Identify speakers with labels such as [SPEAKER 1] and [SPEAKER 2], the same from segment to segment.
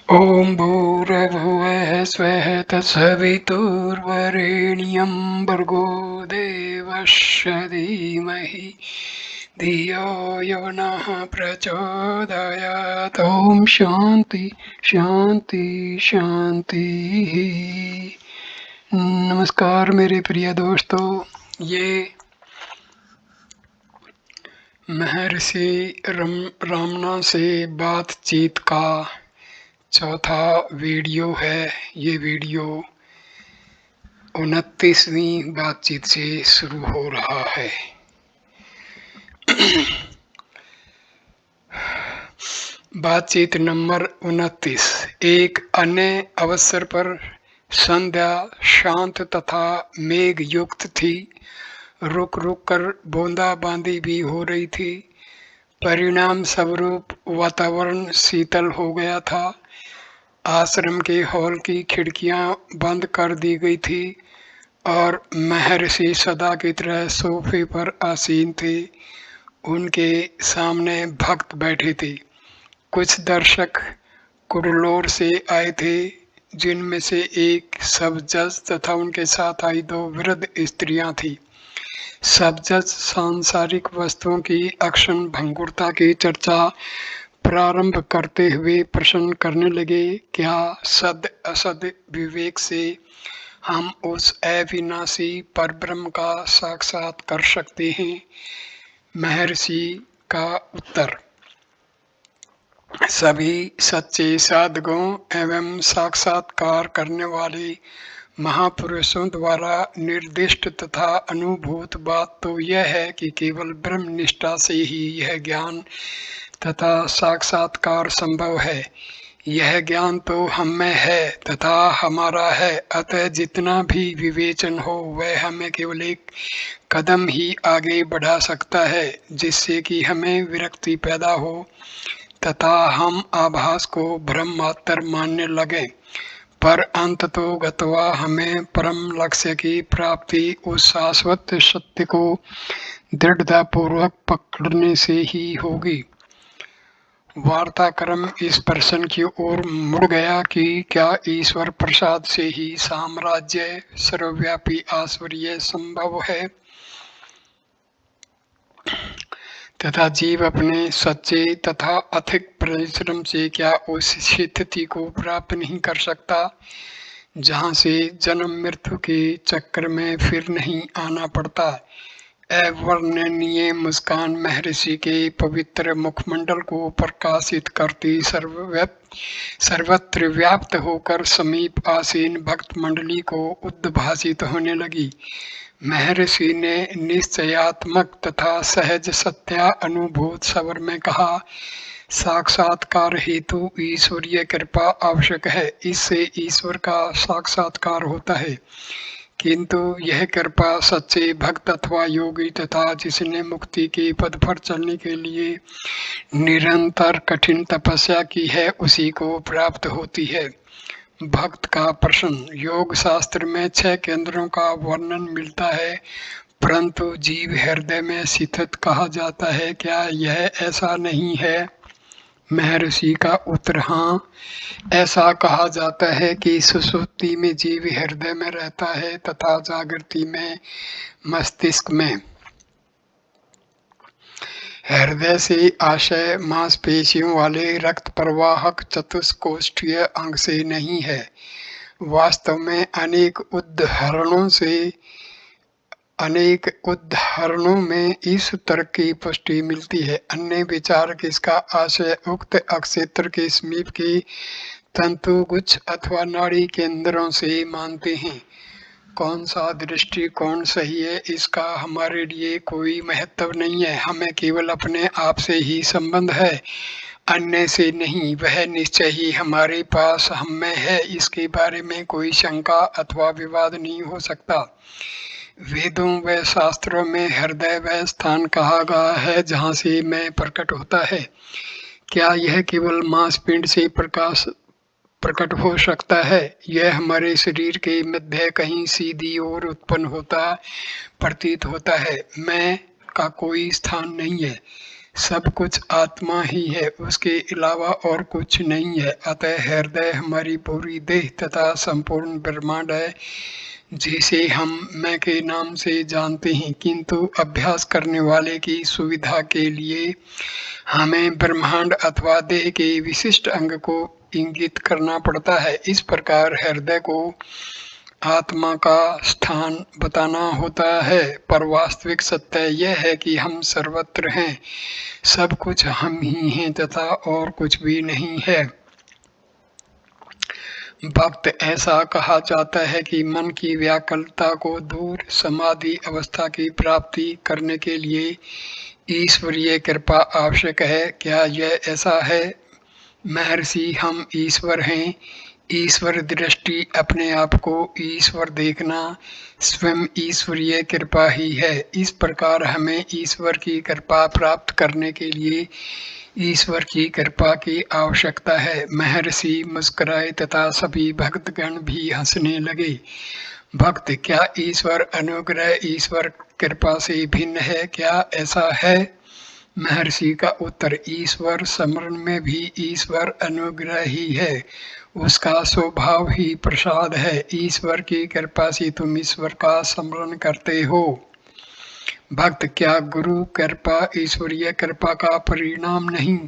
[SPEAKER 1] ॐ भूर्भुवः स्वः तत्सवितुर्वरेण्यं भर्गो देवस्य धीमहि धियो यो नः प्रचोदयात्। ॐ शांति शांति शांति। नमस्कार मेरे प्रिय दोस्तों, ये महर्षि रमना से बातचीत का चौथा वीडियो है। ये वीडियो 29वीं बातचीत से शुरू हो रहा है। बातचीत नंबर 29। एक अन्य अवसर पर संध्या शांत तथा मेघ युक्त थी। रुक रुक कर बूंदाबांदी भी हो रही थी। परिणाम स्वरूप वातावरण शीतल हो गया था। आश्रम के हॉल की खिड़कियां बंद कर दी गई थी और महर्षि सदा की तरह सोफे पर आसीन थे। उनके सामने भक्त बैठे थे। कुछ दर्शक कुडलोर से आए थे, जिनमें से एक सबजज तथा उनके साथ आई दो वृद्ध स्त्रियां थी। सबजज सांसारिक वस्तुओं की अक्षण भंगुरता की चर्चा प्रारंभ करते हुए प्रश्न करने लगे, क्या सद असद विवेक से हम उस अविनाशी परब्रह्म का साक्षात कर सकते हैं? महर्षि का उत्तर, सभी सच्चे साधकों एवं साक्षात्कार करने वाले महापुरुषों द्वारा निर्दिष्ट तथा अनुभूत बात तो यह है कि केवल ब्रह्म निष्ठा से ही यह ज्ञान तथा साक्षात्कार संभव है। यह ज्ञान तो हम में है तथा हमारा है, अतः जितना भी विवेचन हो वह हमें केवल एक कदम ही आगे बढ़ा सकता है, जिससे कि हमें विरक्ति पैदा हो तथा हम आभास को भ्रम मात्र मानने लगे। पर अंततो गत्वा हमें परम लक्ष्य की प्राप्ति उस शाश्वत सत्य को दृढ़तापूर्वक पकड़ने से ही होगी। वार्ताक्रम इस प्रश्न की ओर मुड़ गया कि क्या ईश्वर प्रसाद से ही साम्राज्य सर्वव्यापी ऐश्वर्य संभव है तथा जीव अपने सच्चे तथा अथिक परिश्रम से क्या उस स्थिति को प्राप्त नहीं कर सकता जहाँ से जन्म मृत्यु के चक्र में फिर नहीं आना पड़ता। अवर्णनीय मुस्कान महर्षि के पवित्र मुखमंडल को प्रकाशित करती सर्वत्र व्याप्त होकर समीप आसीन भक्त मंडली को उद्भासित होने लगी। महर्षि ने निश्चयात्मक तथा सहज सत्या अनुभूत स्वर में कहा, साक्षात्कार हेतु ईश्वरीय कृपा आवश्यक है। इससे ईश्वर का साक्षात्कार होता है, किंतु यह कृपा सच्चे भक्त अथवा योगी तथा जिसने मुक्ति के पद पर चलने के लिए निरंतर कठिन तपस्या की है उसी को प्राप्त होती है। भक्त का प्रश्न, योग शास्त्र में 6 केंद्रों का वर्णन मिलता है, परंतु जीव हृदय में स्थित कहा जाता है, क्या यह ऐसा नहीं है? महर्षि का उत्तर, हाँ, ऐसा कहा जाता है कि सुषुप्ति में जीव हृदय में रहता है तथा जागृति में मस्तिष्क में। हृदय से आशय मांसपेशियों वाले रक्त प्रवाहक चतुष्कोष्ठीय अंग से नहीं है। वास्तव में अनेक उदाहरणों में इस तर्क की पुष्टि मिलती है। अन्य विचारक इसका आशय उक्त अक्षेत्र के समीप के तंतुगुच्छ अथवा नाड़ी केंद्रों से मानते हैं। कौन सा दृष्टिकोण सही है, इसका हमारे लिए कोई महत्व नहीं है। हमें केवल अपने आप से ही संबंध है, अन्य से नहीं। वह निश्चय ही हमारे पास हम में है, इसके बारे में कोई शंका अथवा विवाद नहीं हो सकता। वेदों व शास्त्रों में हृदय वह स्थान कहा गया है जहाँ से मैं प्रकट होता है। क्या यह केवल मांसपिंड से प्रकट हो सकता है? यह हमारे शरीर के मध्य कहीं सीधी ओर उत्पन्न होता प्रतीत होता है। मैं का कोई स्थान नहीं है। सब कुछ आत्मा ही है, उसके अलावा और कुछ नहीं है। अतः हृदय हमारी पूरी देह तथा संपूर्ण ब्रह्मांड है, जिसे हम मैं के नाम से जानते हैं, किंतु अभ्यास करने वाले की सुविधा के लिए हमें ब्रह्मांड अथवा देह के विशिष्ट अंग को इंगित करना पड़ता है। इस प्रकार हृदय को आत्मा का स्थान बताना होता है, पर वास्तविक सत्य यह है कि हम सर्वत्र हैं, सब कुछ हम ही हैं तथा और कुछ भी नहीं है। भक्त ऐसा कहा जाता है कि मन की व्याकुलता को दूर समाधि अवस्था की प्राप्ति करने के लिए ईश्वरीय कृपा आवश्यक है। क्या यह ऐसा है? महर्षि, हम ईश्वर हैं। ईश्वर दृष्टि, अपने आप को ईश्वर देखना, स्वयं ईश्वरीय कृपा ही है। इस प्रकार हमें ईश्वर की कृपा प्राप्त करने के लिए ईश्वर की कृपा की आवश्यकता है। महर्षि मुस्कुराए तथा सभी भक्तगण भी हंसने लगे। भक्त, क्या ईश्वर अनुग्रह ईश्वर कृपा से भिन्न है? क्या ऐसा है? महर्षि का उत्तर, ईश्वर स्मरण में भी ईश्वर अनुग्रह ही है, उसका स्वभाव ही प्रसाद है। ईश्वर की कृपा से तुम ईश्वर का स्मरण करते हो। भक्त, क्या गुरु कृपा ईश्वरीय कृपा का परिणाम नहीं?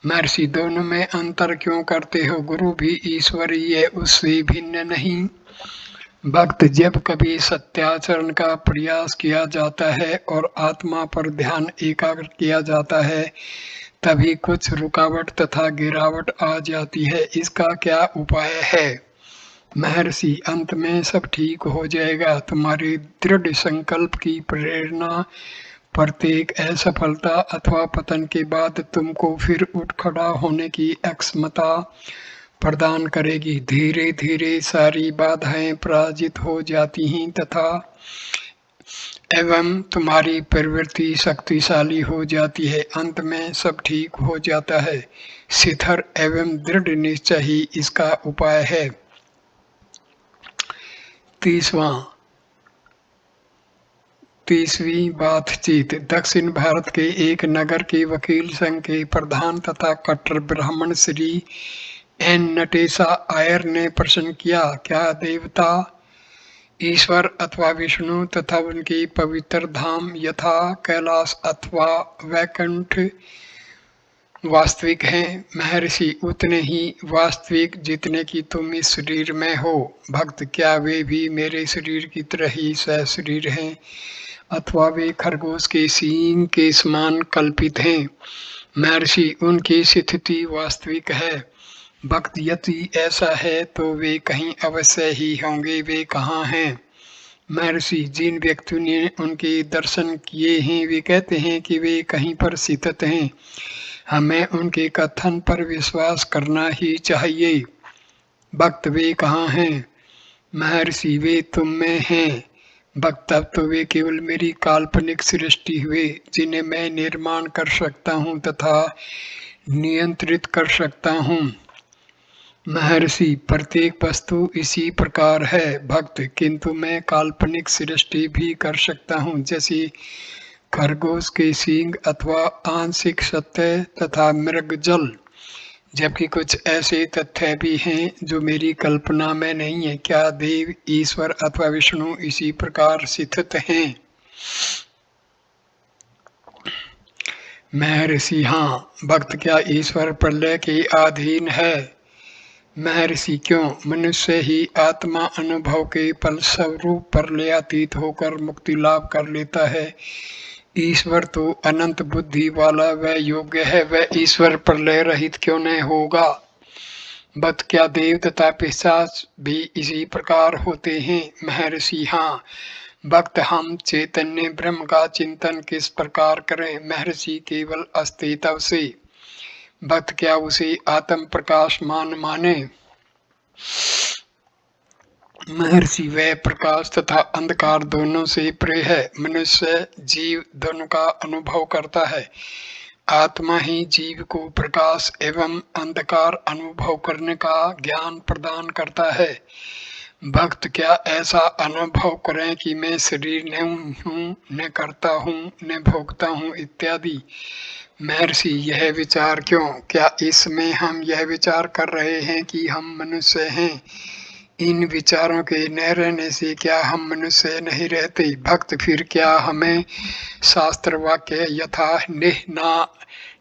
[SPEAKER 1] महर्षि, दोनों में अंतर क्यों करते हो? गुरु भी ईश्वरीय, उससे भिन्न नहीं। भक्त, जब कभी सत्याचरण का प्रयास किया जाता है और आत्मा पर ध्यान एकाग्र किया जाता है, तभी कुछ रुकावट तथा गिरावट आ जाती है। इसका क्या उपाय है? महर्षि, अंत में सब ठीक हो जाएगा। तुम्हारे दृढ़ संकल्प की प्रेरणा प्रत्येक असफलता अथवा पतन के बाद तुमको फिर उठ खड़ा होने की अक्षमता प्रदान करेगी। धीरे धीरे सारी बाधाएं पराजित हो जाती हैं तथा एवं तुम्हारी प्रवृत्ति शक्तिशाली हो जाती है। अंत में सब ठीक हो जाता है। शिथिर एवं दृढ़ निश्चय ही इसका उपाय है। 30वीं बातचीत। दक्षिण भारत के एक नगर के वकील संघ के प्रधान तथा कट्टर ब्राह्मण श्री एन नटेशा आयर ने प्रश्न किया, क्या देवता ईश्वर अथवा विष्णु तथा उनके पवित्र धाम यथा कैलाश अथवा वैकुंठ वास्तविक हैं? महर्षि, उतने ही वास्तविक जितने कि तुम इस शरीर में हो। भक्त, क्या वे भी मेरे शरीर की तरह ही सशरीर हैं अथवा वे खरगोश के सींग के समान कल्पित हैं? महर्षि, उनकी स्थिति वास्तविक है। भक्त, यदि ऐसा है तो वे कहीं अवश्य ही होंगे, वे कहाँ हैं? महर्षि, जिन व्यक्तियों ने उनके दर्शन किए हैं वे कहते हैं कि वे कहीं पर स्थित हैं। हमें उनके कथन पर विश्वास करना ही चाहिए। भक्त, वे कहाँ हैं? महर्षि, वे तुम में हैं। भक्त, अब तो वे केवल मेरी काल्पनिक सृष्टि हुए, जिन्हें मैं निर्माण कर सकता हूँ तथा नियंत्रित कर सकता हूँ। महर्षि, प्रत्येक वस्तु इसी प्रकार है। भक्त, किंतु मैं काल्पनिक सृष्टि भी कर सकता हूँ, जैसे खरगोश के सींग अथवा आंशिक सत्य तथा मृग जल, जबकि कुछ ऐसे तथ्य भी हैं जो मेरी कल्पना में नहीं है। क्या देव ईश्वर अथवा विष्णु इसी प्रकार स्थित हैं? महर्षि, हाँ। भक्त, क्या ईश्वर प्रलय के अधीन है? महर्षि, क्यों? मनुष्य ही आत्मा अनुभव के फलस्वरूप प्रलयातीत होकर मुक्ति लाभ कर लेता है। ईश्वर तो अनंत बुद्धि वाला वह योग्य है, वह ईश्वर प्रलय रहित क्यों नहीं होगा? भक्त, क्या देव तथा पिशाच भी इसी प्रकार होते हैं? महर्षि, हाँ। भक्त, हम चैतन्य ब्रह्म का चिंतन किस प्रकार करें? महर्षि, केवल अस्तित्व से। भक्त, क्या उसे आत्म प्रकाशमान माने? महर्षि, वह प्रकाश तथा अंधकार दोनों से परे है। मनुष्य जीव दोनों का अनुभव करता है। आत्मा ही जीव को प्रकाश एवं अंधकार अनुभव करने का ज्ञान प्रदान करता है। भक्त क्या ऐसा अनुभव करें कि मैं शरीर नहीं हूँ, न करता हूँ, न भोगता हूँ इत्यादि। महर्षि, यह विचार क्यों? क्या इसमें हम यह विचार कर रहे हैं कि हम मनुष्य हैं? इन विचारों के न रहने से क्या हम मनुष्य नहीं रहते? भक्त, फिर क्या हमें शास्त्र वाक्य यथा निह ना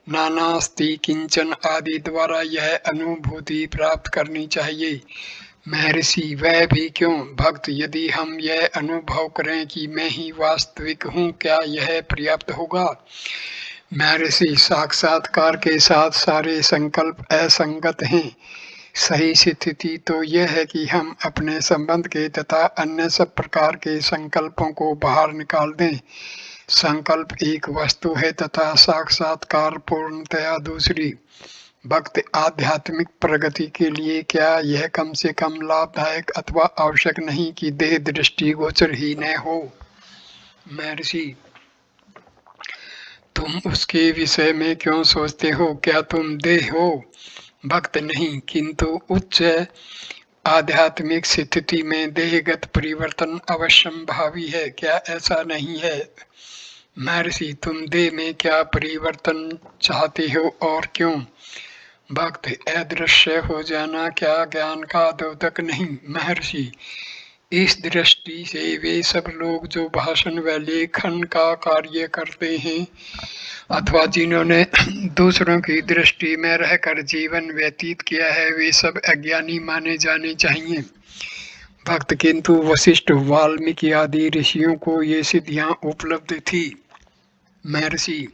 [SPEAKER 1] नानास्ति किंचन आदि द्वारा यह अनुभूति प्राप्त करनी चाहिए? महर्षि, वह भी क्यों? भक्त, यदि हम यह अनुभव करें कि मैं ही वास्तविक हूँ, क्या यह पर्याप्त होगा? महर्षि, साक्षात्कार के साथ सारे संकल्प असंगत हैं। सही स्थिति तो यह है कि हम अपने संबंध के तथा अन्य सब प्रकार के संकल्पों को बाहर निकाल दें। संकल्प एक वस्तु है तथा साक्षात्कार पूर्णतया दूसरी। भक्त, आध्यात्मिक प्रगति के लिए क्या यह कम से कम लाभदायक अथवा आवश्यक नहीं कि देह दृष्टि गोचर ही न हो? महर्षि, तुम उसके विषय में क्यों सोचते हो? क्या तुम देह हो? भक्त, नहीं, किंतु उच्च आध्यात्मिक स्थिति में देहगत परिवर्तन अवश्यंभावी है। क्या ऐसा नहीं है? महर्षि, तुम देह में क्या परिवर्तन चाहते हो और क्यों? भक्त, अदृश्य हो जाना क्या ज्ञान का द्योतक नहीं? महर्षि, इस दृष्टि से वे सब लोग जो भाषण व लेखन का कार्य करते हैं अथवा जिन्होंने दूसरों की दृष्टि में रहकर जीवन व्यतीत किया है, वे सब अज्ञानी माने जाने चाहिए। भक्त, किंतु वशिष्ठ, वाल्मीकि आदि ऋषियों को ये सिद्धियां उपलब्ध थी। महर्षि,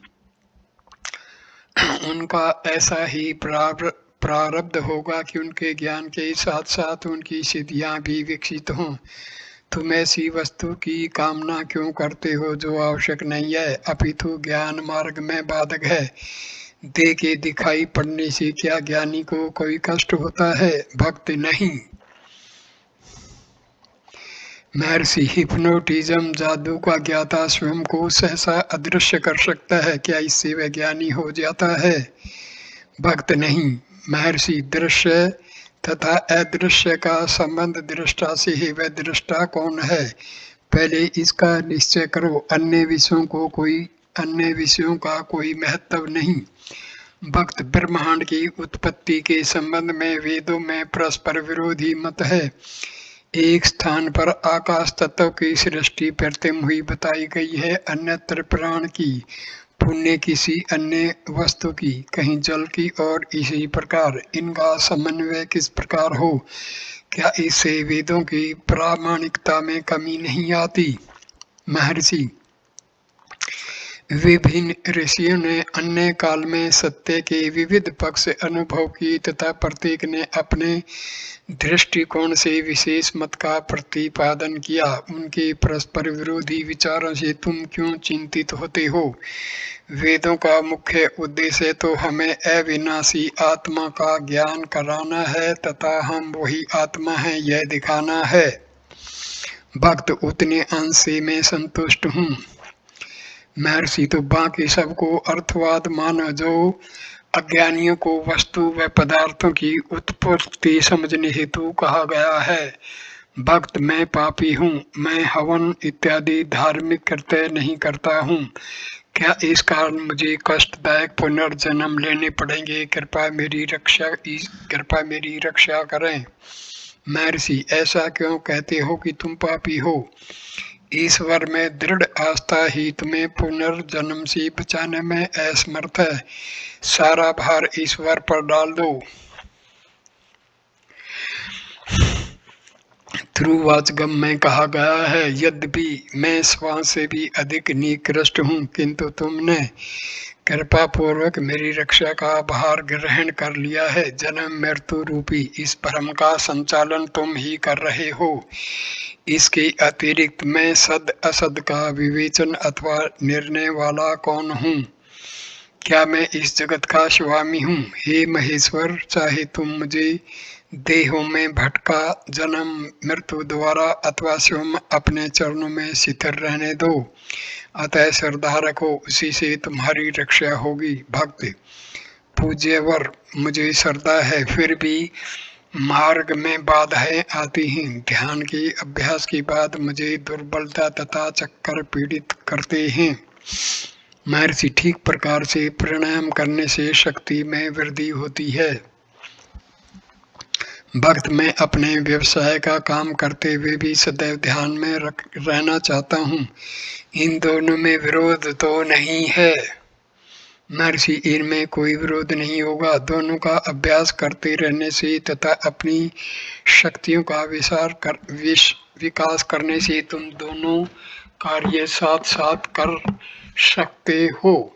[SPEAKER 1] उनका ऐसा ही प्रारब्ध होगा कि उनके ज्ञान के साथ साथ उनकी सिद्धियां भी विकसित हों। तुम ऐसी वस्तु की कामना क्यों करते हो जो आवश्यक नहीं है, अपितु ज्ञान मार्ग में बाधक है? देह के दिखाई पड़ने से क्या ज्ञानी को कोई कष्ट होता है? भक्त, नहीं। महर्षि, हिप्नोटिज्म जादू का ज्ञाता स्वयं को सहसा अदृश्य कर सकता है, क्या इससे वह ज्ञानी हो जाता है? भक्त, नहीं। महर्षि, दृश्य तथा अदृश्य का संबंध दृष्टा से है। वह दृष्टा कौन है, पहले इसका निश्चय करो। अन्य विषयों का कोई महत्व नहीं। भक्त, ब्रह्मांड की उत्पत्ति के संबंध में वेदों में परस्पर विरोधी मत है। एक स्थान पर आकाश तत्व की सृष्टि प्रथम हुई बताई गई है, अन्यत्र प्राण की, पुण्य किसी अन्य वस्तु की, कहीं जल की, और इसी प्रकार इनका समन्वय किस प्रकार हो? क्या इससे वेदों की प्रामाणिकता में कमी नहीं आती? महर्षि, विभिन्न ऋषियों ने अन्य काल में सत्य के विविध पक्ष अनुभव किए तथा प्रत्येक ने अपने दृष्टिकोण से विशेष मत का प्रतिपादन किया। उनके परस्पर विरोधी विचारों से तुम क्यों चिंतित होते हो? वेदों का मुख्य उद्देश्य तो हमें अविनाशी आत्मा का ज्ञान कराना है तथा हम वही आत्मा हैं यह दिखाना है। भक्त, उतने अंश से मैं संतुष्ट हूँ। महर्षि, तो बाकी सबको अर्थवाद मानो जो अज्ञानियों को वस्तु व पदार्थों की उत्पत्ति समझने हेतु कहा गया है। भक्त, मैं पापी हूँ, मैं हवन इत्यादि धार्मिक कृत्य नहीं करता हूँ। क्या इस कारण मुझे कष्टदायक पुनर्जन्म लेने पड़ेंगे? कृपया मेरी रक्षा करें। महर्षि, ऐसा क्यों कहते हो कि तुम पापी हो? ईश्वर में दृढ़ आस्था ही तुम्हें पुनर्जन्म से बचाने में असमर्थ है। सारा भार ईश्वर पर डाल दो। ध्रुवाचगम में कहा गया है, यद्यपि मैं श्वास से भी अधिक निकृष्ट हूँ, किंतु तुमने कृपा पूर्वक मेरी रक्षा का भार ग्रहण कर लिया है। जन्म मृत्यु रूपी इस भ्रम का संचालन तुम ही कर रहे हो। इसके अतिरिक्त मैं सद असद का विवेचन अथवा निर्णय वाला कौन हूँ? क्या मैं इस जगत का स्वामी हूँ? हे महेश्वर, चाहे तुम मुझे देहों में भटका जन्म मृत्यु द्वारा अथवा स्वयं अपने चरणों में स्थिर रहने दो। अतः श्रद्धा रखो, उसी से तुम्हारी रक्षा होगी। भक्त, पूज्यवर, मुझे श्रद्धा है, फिर भी मार्ग में बाधाएं आती हैं। ध्यान के अभ्यास के बाद मुझे दुर्बलता तथा चक्कर पीड़ित करते हैं। महर्षि, ठीक प्रकार से प्राणायाम करने से शक्ति में वृद्धि होती है। भक्त, मैं अपने व्यवसाय का काम करते हुए भी सदैव ध्यान में रहना चाहता हूँ। इन दोनों में विरोध तो नहीं है? महर्षि, इनमें कोई विरोध नहीं होगा। दोनों का अभ्यास करते रहने से तथा अपनी शक्तियों का विकास करने से तुम दोनों कार्य साथ साथ कर सकते हो।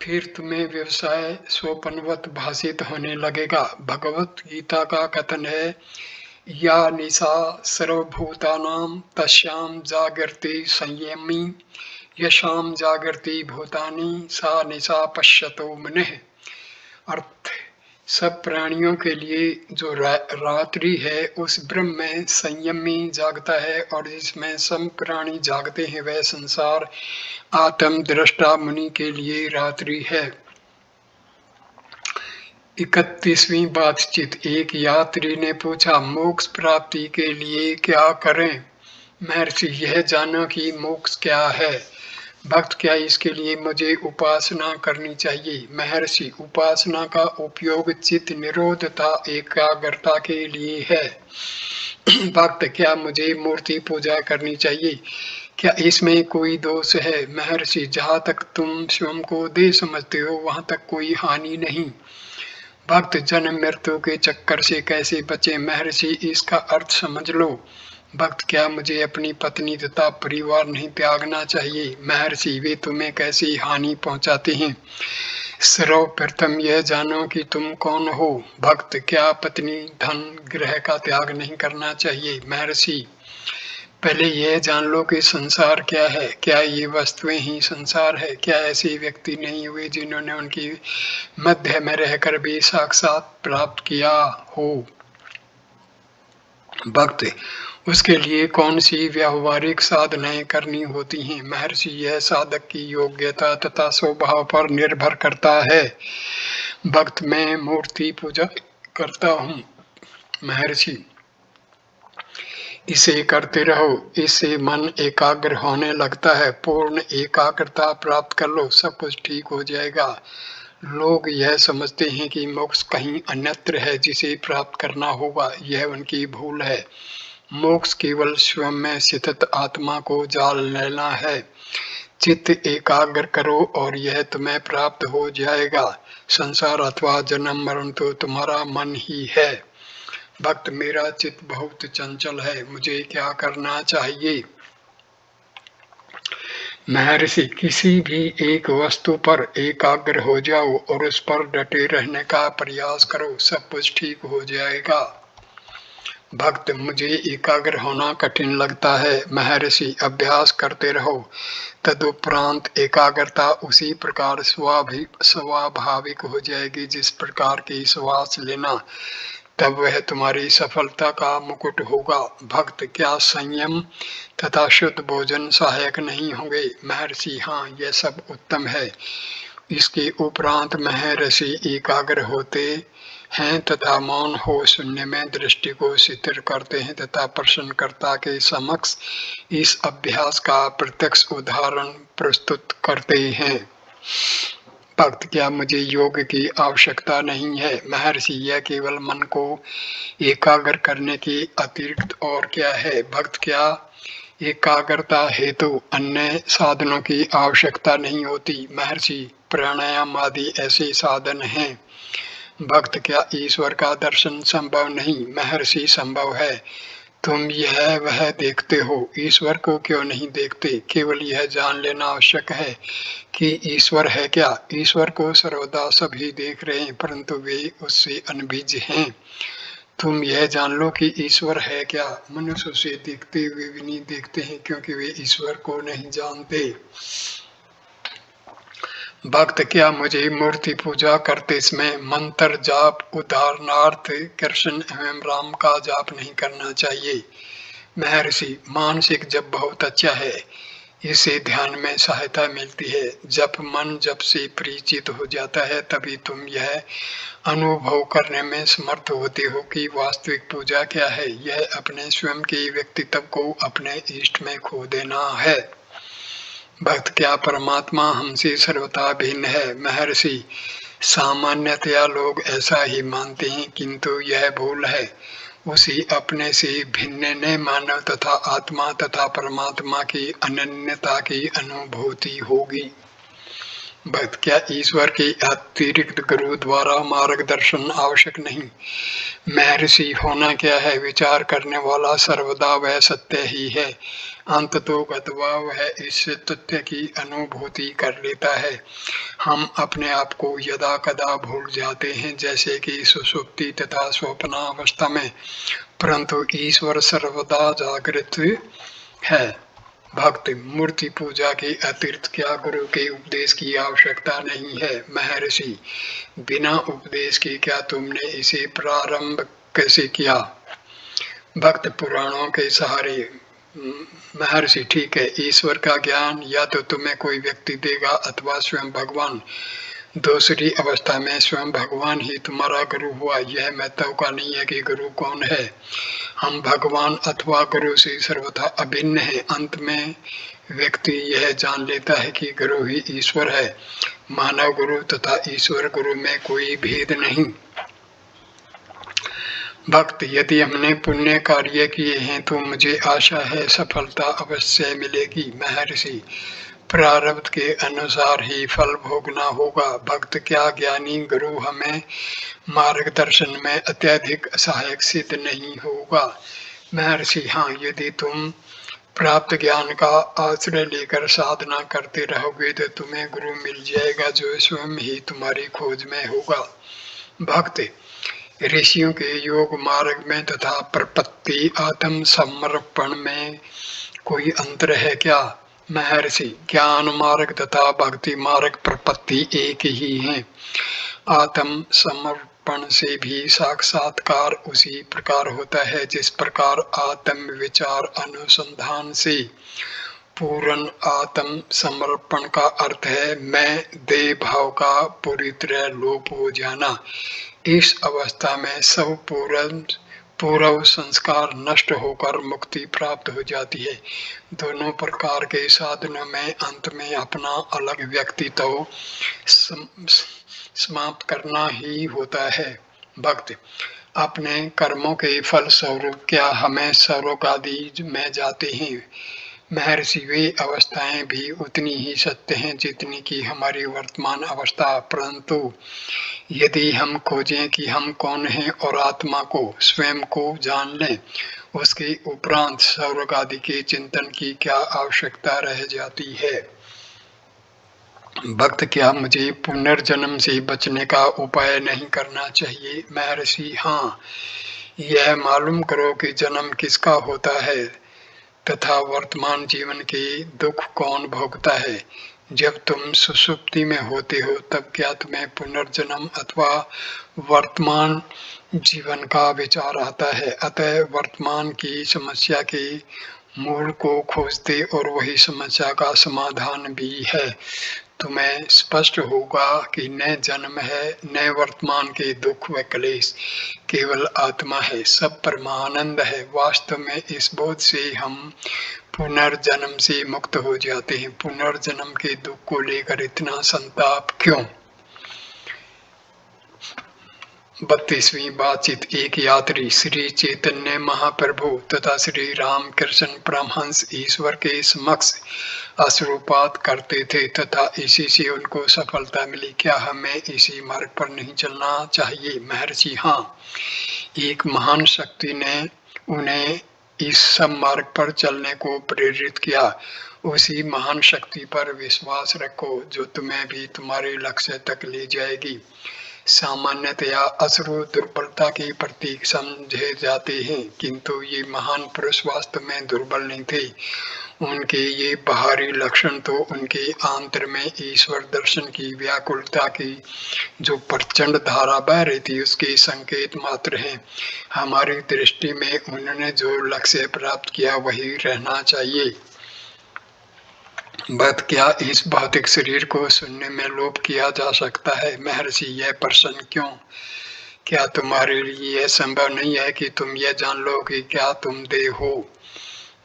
[SPEAKER 1] फिर तुम्हें व्यवसाय स्वप्नवत भाषित होने लगेगा। भगवत गीता का कथन है, या निशा सर्वभूतानां तस्यां जागर्ति संयमी यशां जागर्ति भूतानि सा निशा पश्यतो मुनिः। अर्थ, सब प्राणियों के लिए जो रात्रि है उस ब्रह्म में संयमी जागता है, और जिसमें सब प्राणी जागते हैं वह संसार आत्म दृष्टा मुनि के लिए रात्रि है। 31वीं बातचीत। एक यात्री ने पूछा, मोक्ष प्राप्ति के लिए क्या करें? महर्षि, यह जानो कि मोक्ष क्या है। भक्त, क्या इसके लिए मुझे उपासना करनी चाहिए? महर्षि, उपासना का उपयोग चित्त निरोध तथा एकाग्रता के लिए है। भक्त, क्या मुझे मूर्ति पूजा करनी चाहिए? क्या इसमें कोई दोष है? महर्षि, जहाँ तक तुम स्वयं को देह समझते हो वहाँ तक कोई हानि नहीं। भक्त, जन्म मृत्यु के चक्कर से कैसे बचे? महर्षि, इसका अर्थ समझ लो। भक्त, क्या मुझे अपनी पत्नी तथा परिवार नहीं त्यागना चाहिए? महर्षि, वे तुम्हें कैसी हानि पहुंचाते हैं? सर्वप्रथम यह जानो कि तुम कौन हो। भक्त, क्या पत्नी धन गृह का त्याग नहीं करना चाहिए? महर्षि, पहले यह जान लो कि संसार क्या है। क्या ये वस्तुएं ही संसार है? क्या ऐसे व्यक्ति नहीं हुए जिन्होंने उनकी मध्य में रहकर भी साक्षात प्राप्त किया हो? भक्त, उसके लिए कौन सी व्यावहारिक साधनाएं करनी होती हैं? महर्षि, यह साधक की योग्यता तथा स्वभाव पर निर्भर करता है। भक्त, मैं मूर्ति पूजा करता हूँ। महर्षि, इसे करते रहो, इससे मन एकाग्र होने लगता है। पूर्ण एकाग्रता प्राप्त कर लो, सब कुछ ठीक हो जाएगा। लोग यह समझते हैं कि मोक्ष कहीं अन्यत्र है जिसे प्राप्त करना होगा। यह उनकी भूल है। मोक्ष केवल स्वयं में स्थित आत्मा को जान लेना है। चित्त एकाग्र करो और यह तुम्हें प्राप्त हो जाएगा। संसार अथवा जन्म मरण तो तुम्हारा मन ही है। भक्त, मेरा चित्त बहुत चंचल है, मुझे क्या करना चाहिए? महर्षि, किसी भी एक वस्तु पर एकाग्र हो जाओ और उस पर डटे रहने का प्रयास करो, सब कुछ ठीक हो जाएगा। भक्त, मुझे एकाग्र होना कठिन लगता है। महर्षि, अभ्यास करते रहो, तदुपरांत एकाग्रता उसी प्रकार स्वाभाविक हो जाएगी जिस प्रकार की श्वास लेना। तब वह तुम्हारी सफलता का मुकुट होगा। भक्त, क्या संयम तथा शुद्ध भोजन सहायक नहीं होंगे? महर्षि, हाँ, यह सब उत्तम है। इसके उपरांत महर्षि एकाग्र होते हैं तथा मौन हो शून्य में दृष्टि को शिथिल करते हैं तथा प्रश्नकर्ता के समक्ष इस अभ्यास का प्रत्यक्ष उदाहरण प्रस्तुत करते हैं। भक्त, क्या मुझे योग की आवश्यकता नहीं है? महर्षि, यह केवल मन को एकाग्र करने के अतिरिक्त और क्या है? भक्त, क्या एकाग्रता हेतु अन्य साधनों की आवश्यकता नहीं होती? महर्षि, प्राणायाम आदि ऐसे साधन हैं। भक्त, क्या ईश्वर का दर्शन संभव नहीं? महर्षि, संभव है। तुम यह वह देखते हो, ईश्वर को क्यों नहीं देखते? केवल यह जान लेना आवश्यक है कि ईश्वर है क्या। ईश्वर को सर्वदा सभी देख रहे हैं, परंतु वे उससे अनभिज्ञ हैं। तुम यह जान लो कि ईश्वर है क्या। मनुष्य उसे देखते हुए भी नहीं देखते हैं, क्योंकि वे ईश्वर को नहीं जानते। भक्त, क्या मुझे मूर्ति पूजा करते समय मंत्र जाप, उदाहरणार्थ कृष्ण एवं राम का जाप नहीं करना चाहिए? महर्षि, मानसिक जप बहुत अच्छा है, इससे ध्यान में सहायता मिलती है। जब मन जब से परिचित हो जाता है तभी तुम यह अनुभव करने में समर्थ होते हो कि वास्तविक पूजा क्या है। यह अपने स्वयं के व्यक्तित्व को अपने इष्ट में खो देना है। भक्त क्या परमात्मा हमसे सर्वथा भिन्न है? महर्षि, सामान्यतया लोग ऐसा ही मानते हैं, किंतु यह भूल है। उसी अपने से भिन्न ने मानव तथा आत्मा तथा परमात्मा की अनन्यता की अनुभूति होगी। भक्त क्या ईश्वर के अतिरिक्त गुरु द्वारा मार्गदर्शन आवश्यक नहीं? महर्षि, होना क्या है? विचार करने वाला सर्वदा वह सत्य ही है। अंततोगत्वा वह इस तथ्य की अनुभूति कर लेता है। हम अपने आप को यदा कदा भूल जाते हैं, जैसे कि सुषुप्ति तथा स्वप्नावस्था में, परंतु ईश्वर सर्वदा जागृत है। भक्त, मूर्ति पूजा के अतिरिक्त क्या गुरु के उपदेश की आवश्यकता नहीं है? महर्षि, बिना उपदेश के क्या तुमने इसे प्रारंभ कैसे किया? भक्त, पुराणों के सहारे। महर्षि, ठीक है, ईश्वर का ज्ञान या तो तुम्हें कोई व्यक्ति देगा अथवा स्वयं भगवान। दूसरी अवस्था में स्वयं भगवान ही तुम्हारा गुरु हुआ। यह महत्व का नहीं है कि गुरु कौन है। हम भगवान अथवा गुरु से सर्वथा अभिन्न है। अंत में व्यक्ति यह जान लेता है कि गुरु ही ईश्वर है। मानव गुरु तथा ईश्वर गुरु में कोई भेद नहीं। भक्त, यदि हमने पुण्य कार्य किए हैं तो मुझे आशा है सफलता अवश्य मिलेगी। महर्षि, प्रारब्ध के अनुसार ही फल भोगना होगा। भक्त, क्या ज्ञानी गुरु हमें मार्गदर्शन में अत्यधिक सहायक सिद्ध नहीं होगा? महर्षि, हाँ, यदि तुम प्राप्त ज्ञान का आश्रय लेकर साधना करते रहोगे तो तुम्हें गुरु मिल जाएगा जो स्वयं ही तुम्हारी खोज में होगा। भक्त, ऋषियों के योग मार्ग में तथा प्रपत्ति आत्म समर्पण में कोई अंतर है क्या? महर्षि, ज्ञान मार्ग तथा भक्ति मार्ग प्रपत्ति एक ही है। आत्म समर्पण से भी साक्षात्कार उसी प्रकार होता है जिस प्रकार आत्म विचार अनुसंधान से पूर्ण आत्म समर्पण का अर्थ है मैं देह भाव का पूरी तरह लोप हो जाना। इस अवस्था में सब पूर्व संस्कार नष्ट होकर मुक्ति प्राप्त हो जाती है। दोनों प्रकार के साधनों में अंत में अपना अलग व्यक्तित्व समाप्त करना ही होता है। भक्त, अपने कर्मों के फल स्वरूप क्या हमें स्वर्ग आदि में जाते हैं? महर्षि, वे अवस्थाएं भी उतनी ही सत्य हैं जितनी कि हमारी वर्तमान अवस्था, परंतु यदि हम खोजें कि हम कौन हैं और आत्मा को स्वयं को जान लें, उसके उपरांत स्वर्ग आदि के चिंतन की क्या आवश्यकता रह जाती है? भक्त, क्या मुझे पुनर्जन्म से बचने का उपाय नहीं करना चाहिए? महर्षि, हाँ, यह मालूम करो कि जन्म किसका होता है तथा वर्तमान जीवन के दुख कौन भोगता है। जब तुम सुषुप्ति में होते हो तब क्या तुम्हें पुनर्जन्म अथवा वर्तमान जीवन का विचार आता है? अतः वर्तमान की समस्या के मूल को खोजते और वही समस्या का समाधान भी है। तुम्हें स्पष्ट होगा कि न जन्म है न वर्तमान के दुख व क्लेश, केवल आत्मा है, सब परमानंद है। वास्तव में इस बोध से हम पुनर्जन्म से मुक्त हो जाते हैं। पुनर्जन्म के दुख को लेकर इतना संताप क्यों? 32वीं बातचीत। एक यात्री श्री चैतन्य महाप्रभु तथा श्री रामकृष्ण परमहंस ईश्वर के समक्ष अश्रुपात करते थे तथा इसी से उनको सफलता मिली। क्या हमें इसी मार्ग पर नहीं चलना चाहिए? महर्षि, हाँ, एक महान शक्ति ने उन्हें इस सब मार्ग पर चलने को प्रेरित किया। उसी महान शक्ति पर विश्वास रखो जो तुम्हें भी तुम्हारे लक्ष्य तक ले जाएगी। सामान्यतया अश्रु दुर्बलता के प्रतीक समझे जाते हैं, किंतु ये महान पुरुष वास्तव में दुर्बल नहीं थे। उनके ये बाहरी लक्षण तो उनके आंतर में ईश्वर दर्शन की व्याकुलता की जो प्रचंड धारा बह रही थी उसके संकेत मात्र हैं। हमारी दृष्टि में उन्होंने जो लक्ष्य प्राप्त किया वही रहना चाहिए। बट क्या इस भौतिक शरीर को सुनने में लोभ किया जा सकता है? महर्षि, यह प्रश्न क्यों? क्या तुम्हारे लिए यह संभव नहीं है कि तुम यह जान लो कि क्या तुम देह हो?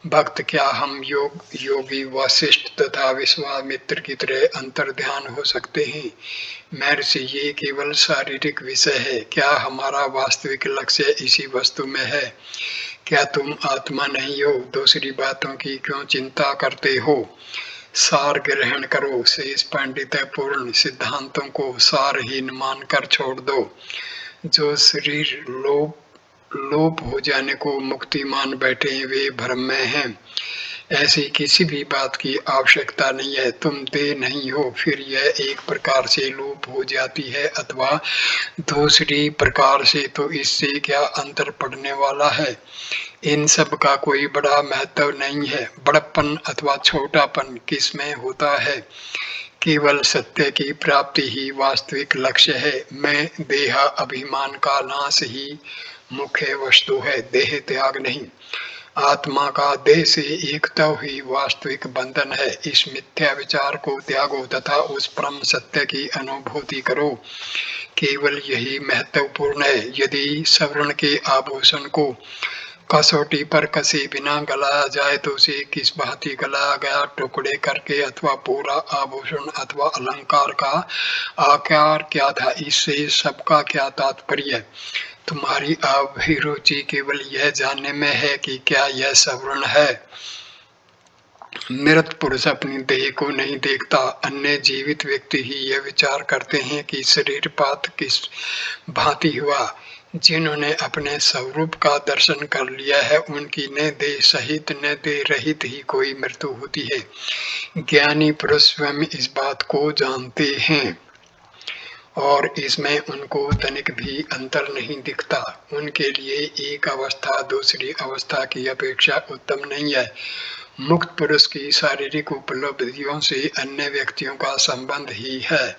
[SPEAKER 1] भक्त, क्या हम योगी वशिष्ठ तथा विश्वामित्र की तरह अंतर्ध्यान हो सकते हैं? महर्षि, ये केवल शारीरिक विषय है। क्या हमारा वास्तविक लक्ष्य इसी वस्तु में है? क्या तुम आत्मा नहीं हो? दूसरी बातों की क्यों चिंता करते हो? सार ग्रहण करो। शेष पांडित्यपूर्ण सिद्धांतों को सारहीन मानकर छोड़ दो। जो शरीर लोप हो जाने को मुक्ति मान बैठे हैं, वे भ्रम में हैं। ऐसी किसी भी बात की आवश्यकता नहीं है। तुम देह नहीं हो, फिर यह एक प्रकार से लोप हो जाती है अथवा दूसरी प्रकार से, तो इससे क्या अंतर पड़ने वाला है? इन सब का कोई बड़ा महत्व नहीं है। बड़प्पन अथवा छोटापन किसमें होता है? केवल सत्य की प्राप्ति ही वास्तविक लक्ष्य है। मैं देह अभिमान का नाश ही मुख्य वस्तु है, देह त्याग नहीं। आत्मा का देह से एकता ही वास्तविक बंधन है। इस मिथ्या विचार को त्यागो तथा उस परम सत्य की अनुभूति करो। केवल यही महत्वपूर्ण है। यदि स्वर्ण के आभूषण को कसौटी पर कसे बिना गलाया जाए तो उसे किस भांति गलाया गया, टुकड़े करके अथवा पूरा आभूषण अथवा अलंकार का आकार क्या था, इससे सबका क्या तात्पर्य? तुम्हारी अभिरुचि केवल यह जानने में है कि क्या यह सवर्ण है। मृत पुरुष अपनी देह को नहीं देखता। अन्य जीवित व्यक्ति ही यह विचार करते हैं कि शरीरपात किस भांति हुआ। जिन्होंने अपने स्वरूप का दर्शन कर लिया है, उनकी न देह सहित न देह रहित ही कोई मृत्यु होती है। ज्ञानी पुरुष स्वयं इस बात को जानते हैं और इसमें उनको तनिक भी अंतर नहीं दिखता। उनके लिए एक अवस्था दूसरी अवस्था की अपेक्षा उत्तम नहीं है। मुक्त पुरुष की शारीरिक उपलब्धियों से अन्य व्यक्तियों का संबंध ही है।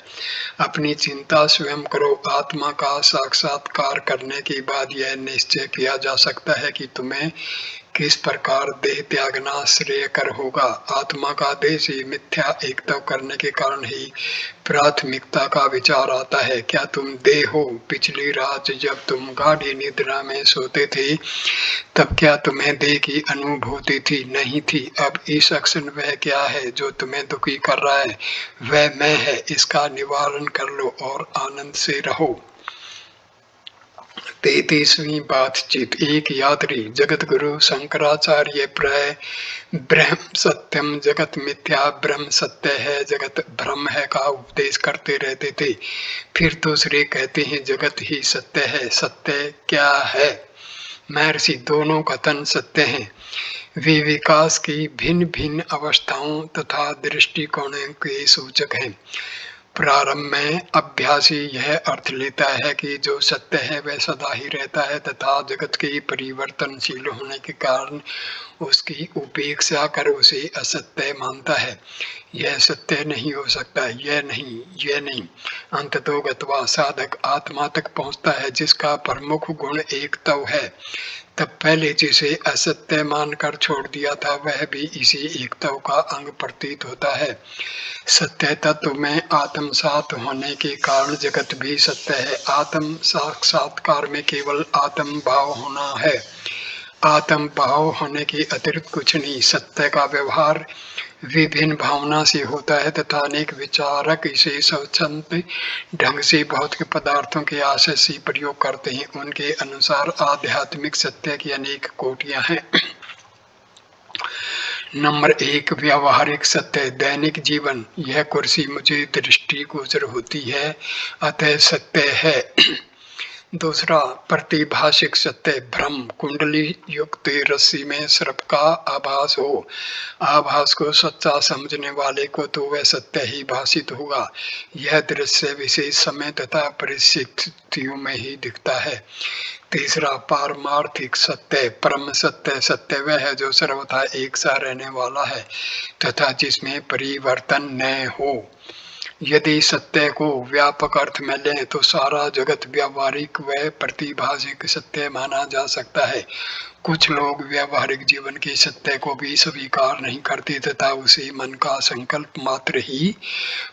[SPEAKER 1] अपनी चिंता स्वयं करो। आत्मा का साक्षात्कार करने के बाद यह निश्चय किया जा सकता है कि तुम्हें किस प्रकार देह त्यागना श्रेयकर होगा। आत्मा का देह से मिथ्या एकता करने के कारण ही प्राथमिकता का विचार आता है। क्या तुम देह हो? पिछली रात जब तुम गाढ़ी निद्रा में सोते थे, तब क्या तुम्हें देह की अनुभूति थी? नहीं थी। अब इस क्षण वह क्या है जो तुम्हें दुखी कर रहा है? वह मैं है। इसका निवारण कर लो और आनंद से रहो। 33वीं बातचीत। एक यात्री जगत गुरु शंकराचार्य प्राय ब्रह्म सत्यम जगत मिथ्या, ब्रह्म सत्य है जगत भ्रम है का उपदेश करते रहते थे। फिर दूसरे कहते हैं जगत ही सत्य है। सत्य क्या है? महर्षि, दोनों कथन सत्य हैं। वे विकास की भिन्न भिन्न अवस्थाओं तथा दृष्टिकोणों के सूचक हैं। प्रारंभ में अभ्यासी यह अर्थ लेता है कि जो सत्य है वह सदा ही रहता है तथा जगत के परिवर्तनशील होने के कारण उसकी उपेक्षा कर उसे असत्य मानता है। यह सत्य नहीं हो सकता। यह नहीं। अंततोगत्वा साधक आत्मा तक पहुंचता है जिसका प्रमुख गुण एकत्व है। तब पहले जिसे असत्य मानकर छोड़ दिया था वह भी इसी एकत्व का अंग प्रतीत होता है। सत्य तत्व में आत्मसात होने के कारण जगत भी सत्य है। आत्म साक्षात्कार में केवल आत्म भाव होना है। आत्म भाव होने के अतिरिक्त कुछ नहीं। सत्य का व्यवहार विभिन्न भावना से होता है तथा अनेक विचारक इसे स्वच्छंद ढंग से भौतिक पदार्थों के आशय से प्रयोग करते हैं। उनके अनुसार आध्यात्मिक सत्य की अनेक कोटियां हैं। नंबर 1, व्यावहारिक सत्य, दैनिक जीवन। यह कुर्सी मुझे दृष्टिगोचर होती है, अतः सत्य है। दूसरा, प्रतिभाषिक सत्य, भ्रम, कुंडली युक्त रस्सी में सर्प का आभास हो। आभास को सच्चा समझने वाले को तो वह सत्य ही भाषित होगा। यह दृश्य विशेष समय तथा परिस्थितियों में ही दिखता है। तीसरा, पारमार्थिक सत्य, परम सत्य। सत्य वह है जो सर्वथा एक सा रहने वाला है तथा जिसमें परिवर्तन न हो। यदि सत्य को व्यापक अर्थ में लें तो सारा जगत व्यावहारिक व प्रतिभाषिक सत्य माना जा सकता है। कुछ लोग व्यावहारिक जीवन के सत्य को भी स्वीकार नहीं करते तथा उसे मन का संकल्प मात्र ही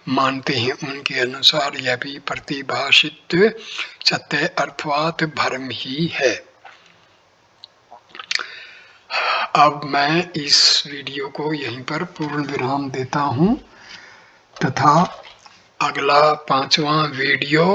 [SPEAKER 1] मानते हैं। उनके अनुसार यह भी प्रतिभाषित सत्य अर्थात भ्रम ही है। अब मैं इस वीडियो को यहीं पर पूर्ण विराम देता हूं तथा अगला 5वां वीडियो